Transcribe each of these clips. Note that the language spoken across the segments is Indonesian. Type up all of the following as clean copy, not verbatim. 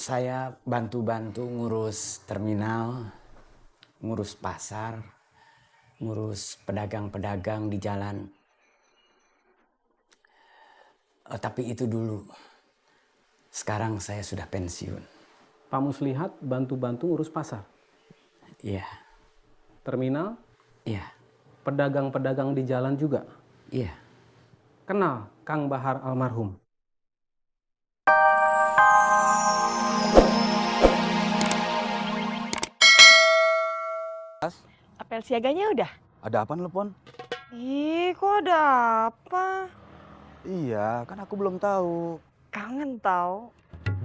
Saya bantu-bantu ngurus terminal, ngurus pasar, ngurus pedagang-pedagang di jalan. Tapi itu dulu. Sekarang saya sudah pensiun. Pak Muslihat bantu-bantu ngurus pasar, Iya, terminal, iya, pedagang-pedagang di jalan juga. iya. Kenal Kang Bahar almarhum? Apel siaganya udah? Ada apa nelpon? Ih, kok ada apa? Iya, kan aku belum tahu. Kangen tau.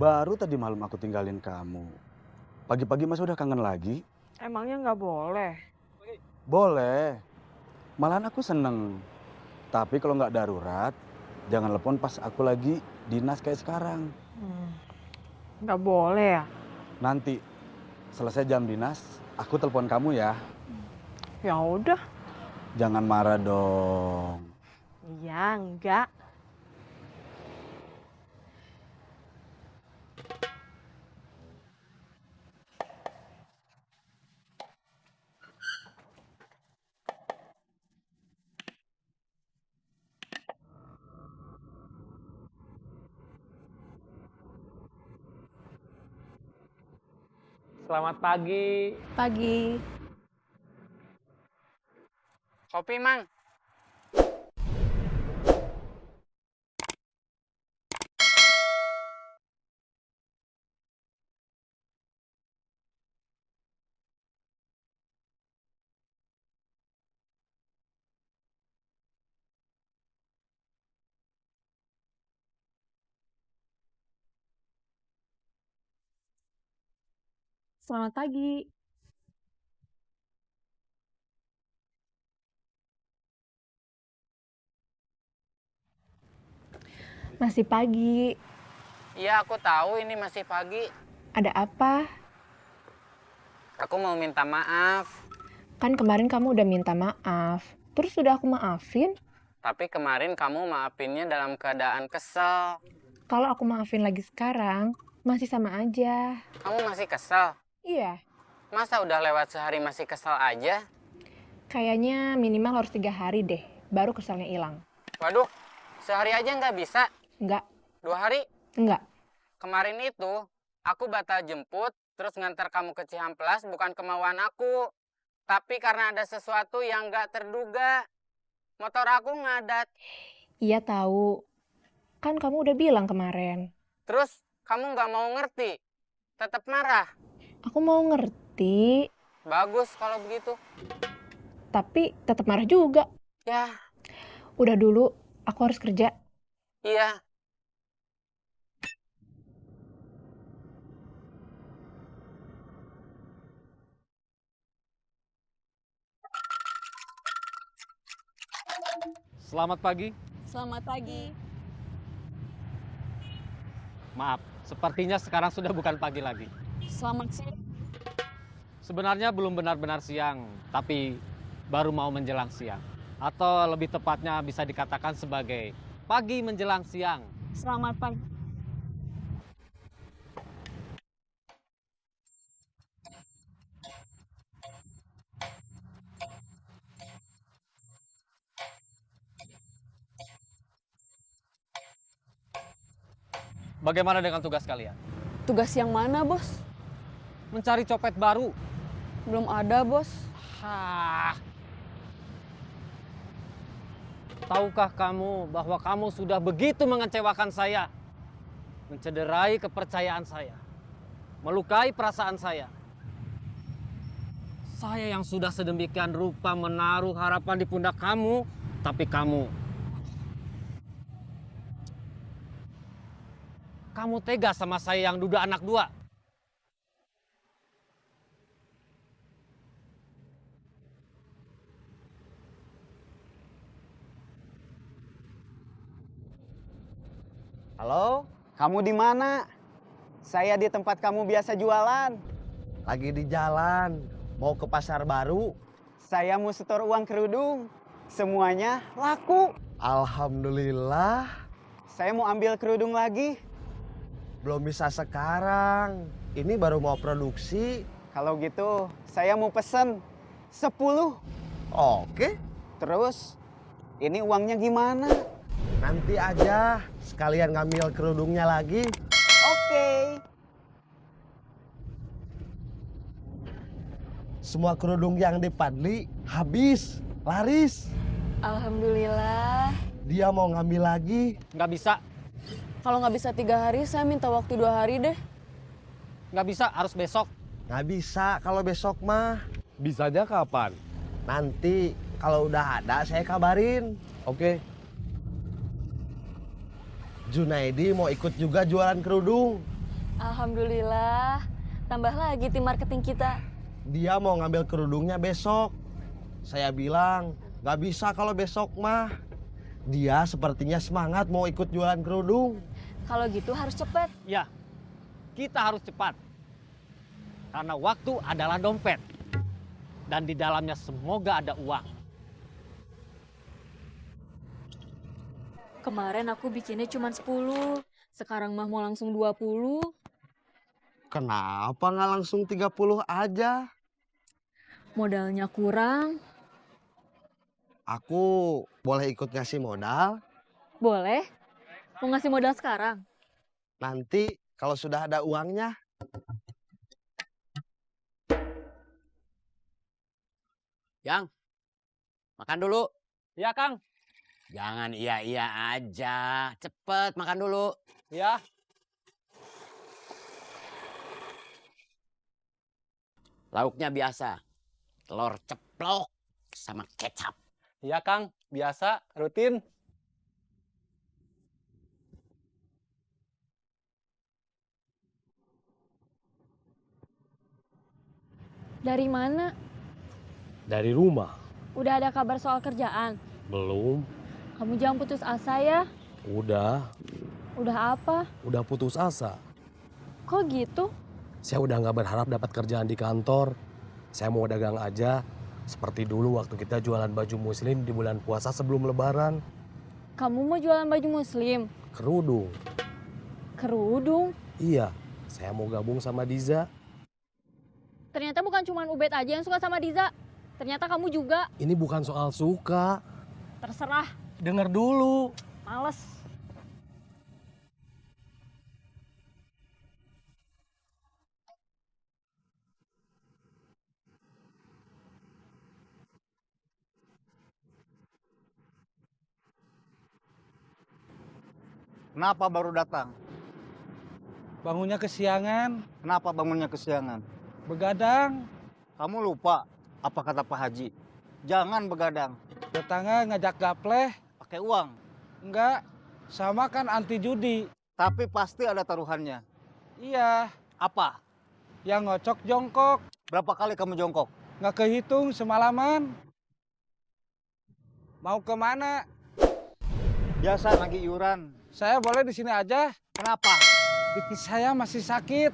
Baru tadi malam aku tinggalin kamu. Pagi-pagi masa udah kangen lagi? Emangnya nggak boleh? Boleh. Malahan aku seneng. Tapi kalau nggak darurat, jangan telepon pas aku lagi dinas kayak sekarang. Nggak boleh ya? Nanti selesai jam dinas, aku telepon kamu ya. Ya udah. Jangan marah dong. Iya, enggak. Selamat pagi. Pagi. Kopi, Mang. Selamat pagi. Masih pagi. Iya, aku tahu ini masih pagi. Ada apa? Aku mau minta maaf. Kan kemarin kamu udah minta maaf. Terus udah aku maafin. Tapi kemarin kamu maafinnya dalam keadaan kesel. Kalau aku maafin lagi sekarang, masih sama aja. Kamu masih kesel? Iya. Masa udah lewat sehari masih kesel aja? Kayaknya minimal harus 3 hari deh, baru keselnya hilang. Waduh, sehari aja nggak bisa? Enggak, 2 hari? enggak. Kemarin itu, aku batal jemput, terus ngantar kamu ke Cihamplas bukan kemauan aku. Tapi karena ada sesuatu yang nggak terduga. Motor aku ngadat. Iya tahu. Kan kamu udah bilang kemarin. Terus kamu nggak mau ngerti? Tetap marah? Aku mau ngerti, Bagus kalau begitu. tapi tetap marah juga. Ya, Udah dulu, aku harus kerja. iya. Selamat pagi. Selamat pagi. Maaf, sepertinya sekarang sudah bukan pagi lagi. Selamat siang. Sebenarnya belum benar-benar siang, tapi baru mau menjelang siang. Atau lebih tepatnya bisa dikatakan sebagai pagi menjelang siang. Selamat pagi. Bagaimana dengan tugas kalian? Tugas yang mana, Bos? Mencari copet baru. Belum ada, Bos. Hah. Tahukah kamu bahwa kamu sudah begitu mengecewakan saya? Mencederai kepercayaan saya. Melukai perasaan saya. Saya yang sudah sedemikian rupa menaruh harapan di pundak kamu, tapi kamu tega sama saya yang duda anak dua. Halo, kamu di mana? Saya di tempat kamu biasa jualan. Lagi di jalan, mau ke pasar baru. Saya mau setor uang kerudung. Semuanya laku. Alhamdulillah. Saya mau ambil kerudung lagi. Belum bisa sekarang. Ini baru mau produksi. Kalau gitu, saya mau pesen 10. Oke, Terus, ini uangnya gimana? nanti aja. Sekalian ngambil kerudungnya lagi. Oke. Semua kerudung yang di Padli habis, laris. Alhamdulillah. Dia mau ngambil lagi. Nggak bisa, Kalau nggak bisa 3 hari, saya minta waktu 2 hari deh. nggak bisa, harus besok. Nggak bisa kalau besok mah. Bisanya kapan? Nanti kalau udah ada saya kabarin. Oke. Junaidi mau ikut juga jualan kerudung. Alhamdulillah. Tambah lagi tim marketing kita. Dia mau ngambil kerudungnya besok. Saya bilang, nggak bisa kalau besok mah. Dia sepertinya semangat mau ikut jualan kerudung. Kalau gitu harus cepet. Ya, kita harus cepat. Karena waktu adalah dompet. Dan di dalamnya semoga ada uang. Kemarin aku bikinnya cuma 10. Sekarang mah mau langsung 20. Kenapa nggak langsung 30 aja? Modalnya kurang. Aku boleh ikut ngasih modal. Boleh? Mau ngasih modal sekarang? Nanti kalau sudah ada uangnya. Yang, makan dulu. Ya, Kang. Jangan iya-iya aja. Cepet makan dulu. Ya. Lauknya biasa. Telur ceplok sama kecap. Ya, Kang. Biasa, rutin. Dari mana? Dari rumah? Udah ada kabar soal kerjaan? Belum. Kamu jangan putus asa ya. Udah. Udah apa? Udah putus asa. Kok gitu? Saya udah nggak berharap dapat kerjaan di kantor. Saya mau dagang aja. Seperti dulu waktu kita jualan baju muslim di bulan puasa sebelum lebaran. Kamu mau jualan baju muslim? Kerudung. Kerudung? Iya, saya mau gabung sama Diza. Ternyata bukan cuma Ubed aja yang suka sama Diza. Ternyata kamu juga. Ini bukan soal suka. Terserah. Dengar dulu. Males. Kenapa baru datang? Bangunnya kesiangan, Kenapa bangunnya kesiangan? begadang, Kamu lupa apa kata Pak Haji? Jangan begadang, tetangga ngajak gapleh. pakai uang. Enggak, sama kan anti judi. Tapi pasti ada taruhannya. Iya, Apa? yang ngocok jongkok. Berapa kali kamu jongkok? Nggak kehitung semalaman. Mau kemana? Biasa nagih iuran. Saya boleh di sini aja. Kenapa? Kaki saya masih sakit.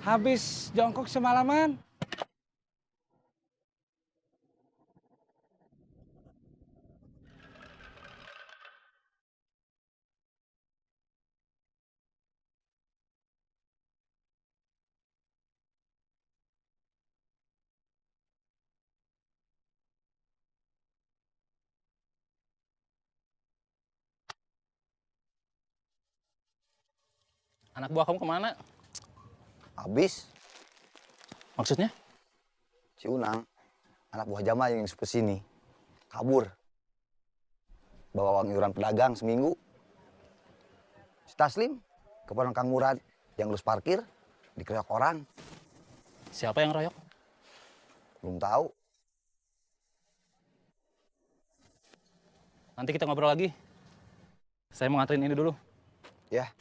Habis jongkok semalaman. Anak buah kamu kemana? Habis, Maksudnya? si Unang, anak buah Jamal yang suka sini, kabur. Bawa uang iuran pedagang seminggu. Si Taslim, keponakan Kang Murad, yang lulus parkir, dikeroyok orang. Siapa yang royok? Belum tahu. Nanti kita ngobrol lagi. Saya mau nganterin ini dulu. Ya.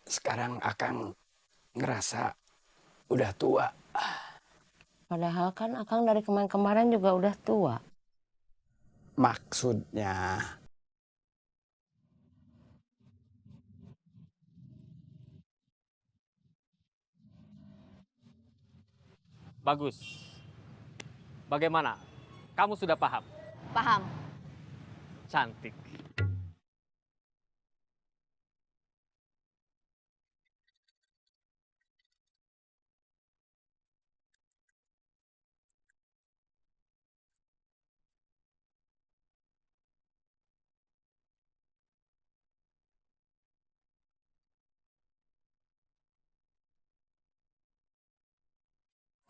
Sekarang Akang ngerasa udah tua. Padahal kan Akang dari kemarin-kemarin juga udah tua. Maksudnya Bagus. Bagaimana? Kamu sudah paham? Paham. Cantik.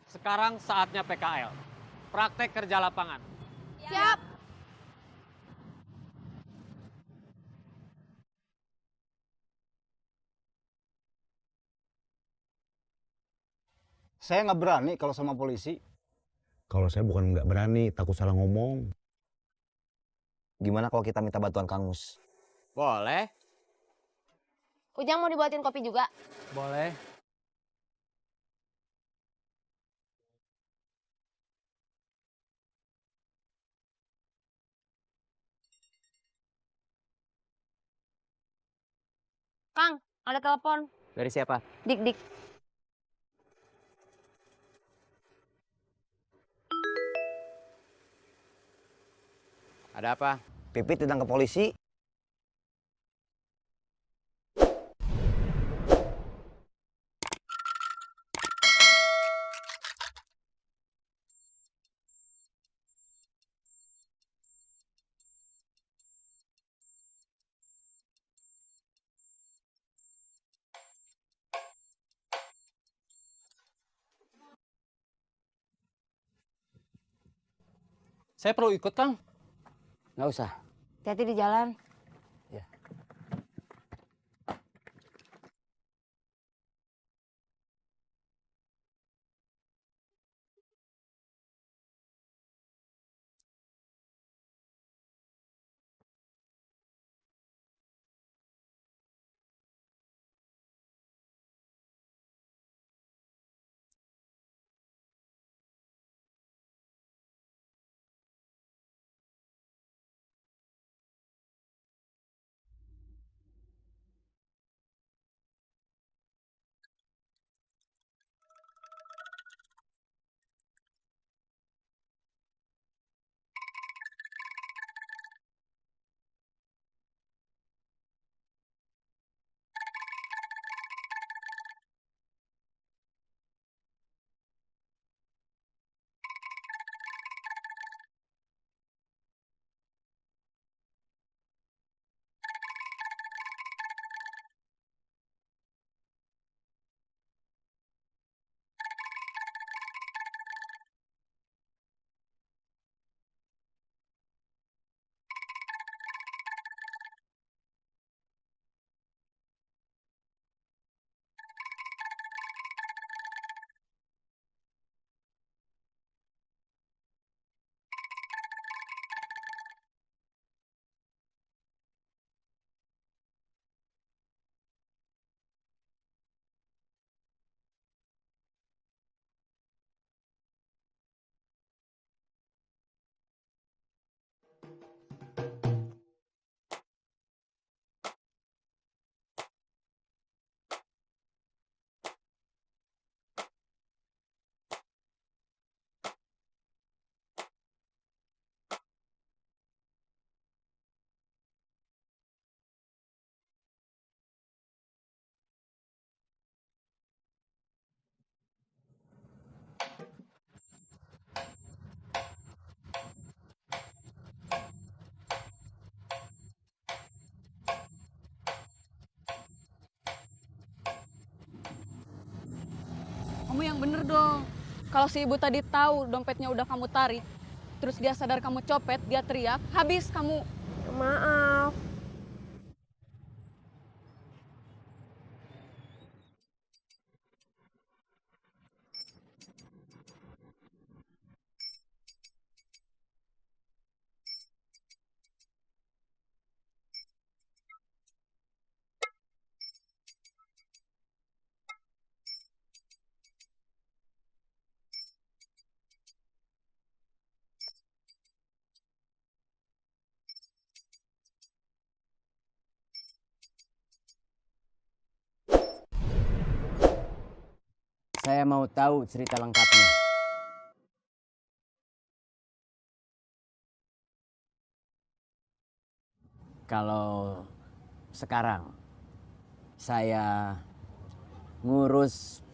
Sekarang saatnya PKL. Praktek kerja lapangan. Siap. Saya nggak berani kalau sama polisi. Kalau saya bukan nggak berani, takut salah ngomong. Gimana kalau kita minta bantuan Kang Mus? Boleh. Ujang mau dibuatin kopi juga? Boleh. Kang, ada telepon. Dari siapa? Dik dik. Ada apa? Pipit ditangkap polisi. Saya perlu ikut, Kang. Nggak usah. Hati-hati di jalan. Kamu yang bener dong. Kalau si ibu tadi tahu dompetnya udah kamu tarik, terus dia sadar kamu copet, dia teriak, habis kamu. Maaf. Saya mau tahu cerita lengkapnya. Kalau sekarang saya ngurus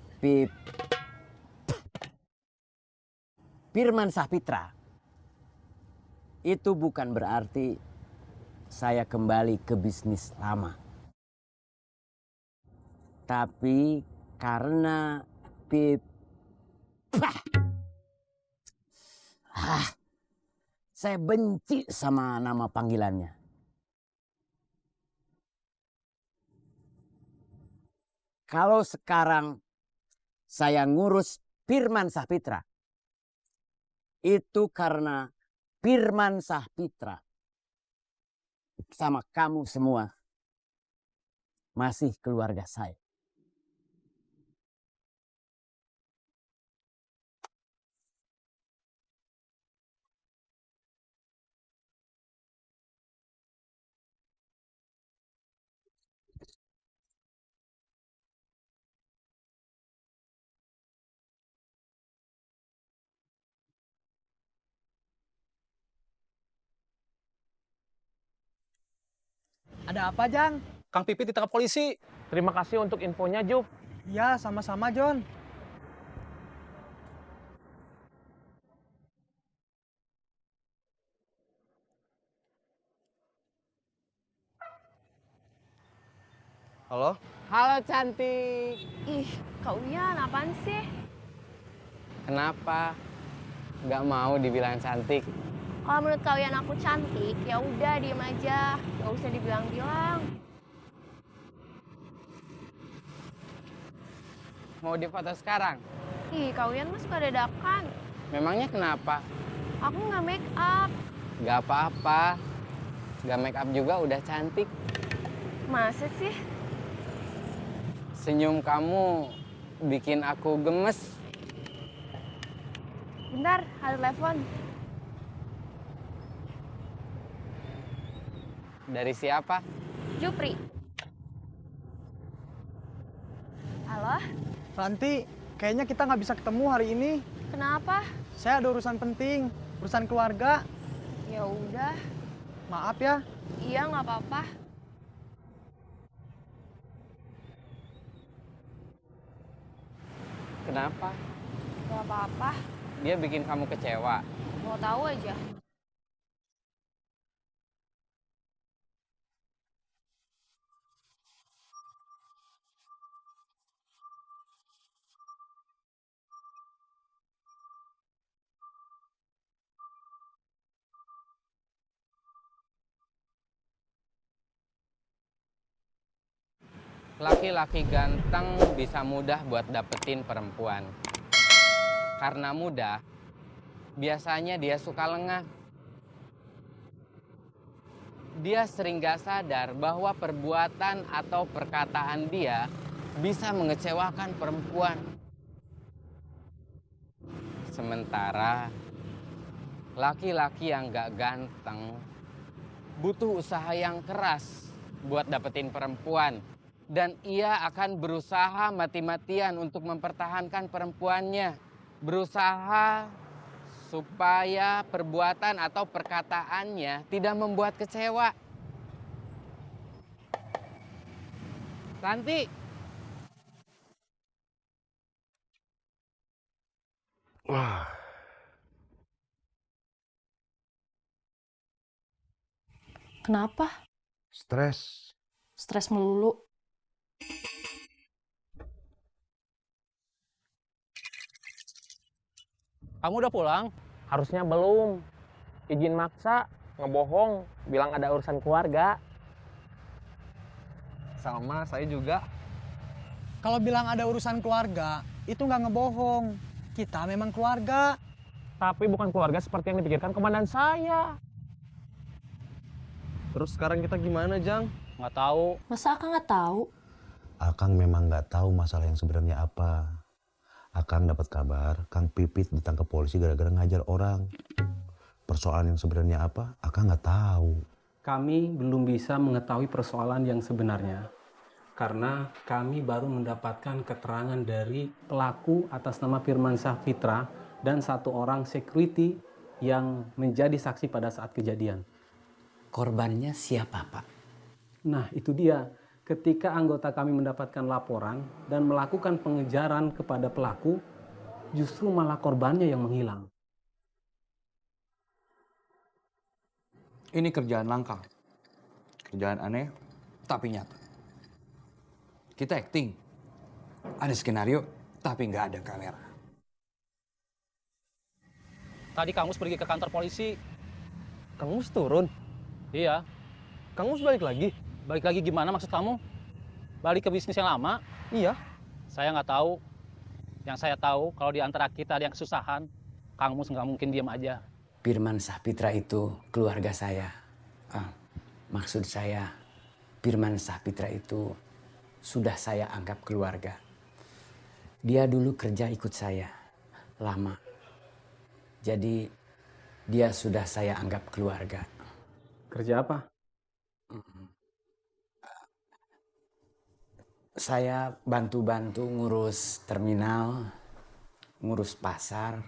Firman Sahpitra, itu bukan berarti saya kembali ke bisnis lama. Tapi karena saya benci sama nama panggilannya. Kalau sekarang saya ngurus Firman Sahpitra, itu karena Firman Sahpitra sama kamu semua masih keluarga saya. Ada apa, Jang? Kang Pipit ditangkap polisi. Terima kasih untuk infonya, Jup. Ya, sama-sama, John. Halo? Halo cantik. Ih, Kak Uyan, apaan sih? Kenapa? Gak mau dibilang cantik? Kalau menurut Kak Uyan aku cantik, ya udah diem aja, nggak usah dibilang-bilang. Mau difoto sekarang? Ih, Kak Uyan mah suka dadakan. Memangnya kenapa? Aku nggak make up. Gak apa-apa. Gak make up juga udah cantik. Masa sih? Senyum kamu bikin aku gemes. Bentar, ada telepon. Dari siapa? Jupri. Halo? Ranti, kayaknya kita nggak bisa ketemu hari ini. Kenapa? Saya ada urusan penting, urusan keluarga. Ya udah. Maaf ya. Iya, nggak apa-apa. Kenapa? Nggak apa-apa. Dia bikin kamu kecewa. Mau tahu aja. Laki-laki ganteng bisa mudah buat dapetin perempuan. Karena mudah, biasanya dia suka lengah. Dia sering gak sadar bahwa perbuatan atau perkataan dia bisa mengecewakan perempuan. Sementara laki-laki yang gak ganteng butuh usaha yang keras buat dapetin perempuan. Dan ia akan berusaha mati-matian untuk mempertahankan perempuannya. Berusaha supaya perbuatan atau perkataannya tidak membuat kecewa. Santi. Wah. Kenapa? Stres. Stres melulu. Kamu udah pulang? Harusnya belum. Izin maksa, ngebohong, bilang ada urusan keluarga. Sama, saya juga. Kalau bilang ada urusan keluarga, itu nggak ngebohong. Kita memang keluarga. Tapi bukan keluarga seperti yang dipikirkan komandan saya. Terus sekarang kita gimana, Jang? Nggak tahu. Masa Akang nggak tahu? Akang memang nggak tahu masalah yang sebenarnya apa. Akang dapat kabar Kang Pipit ditangkap polisi gara-gara ngajar orang. Persoalan yang sebenarnya apa? Akang nggak tahu. Kami belum bisa mengetahui persoalan yang sebenarnya karena kami baru mendapatkan keterangan dari pelaku atas nama Firman Sahpitra dan satu orang security yang menjadi saksi pada saat kejadian. Korbannya siapa, Pak? Nah, itu dia. Ketika anggota kami mendapatkan laporan dan melakukan pengejaran kepada pelaku, justru malah korbannya yang menghilang. Ini kerjaan langka. Kerjaan aneh, tapi nyata. Kita acting. Ada skenario, tapi nggak ada kamera. Tadi Kang Mus pergi ke kantor polisi. Kang Mus turun? Iya. Kang Mus balik lagi? Balik lagi gimana maksud kamu? Balik ke bisnis yang lama? Iya. Saya nggak tahu. Yang saya tahu kalau di antara kita ada yang kesusahan, Kang Mus nggak mungkin diam aja. Firman Sahpitra itu keluarga saya. Maksud saya, Firman Sahpitra itu sudah saya anggap keluarga. Dia dulu kerja ikut saya, lama. Jadi, dia sudah saya anggap keluarga. Kerja apa? Saya bantu-bantu ngurus terminal, ngurus pasar,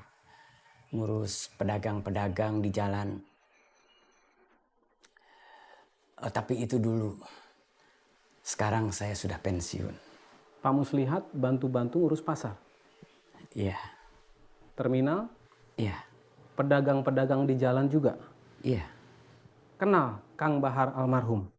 ngurus pedagang-pedagang di jalan. Tapi itu dulu. Sekarang saya sudah pensiun. Pak Muslihat bantu-bantu ngurus pasar? Iya. Terminal? Iya. Pedagang-pedagang di jalan juga? Iya. Kenal Kang Bahar almarhum?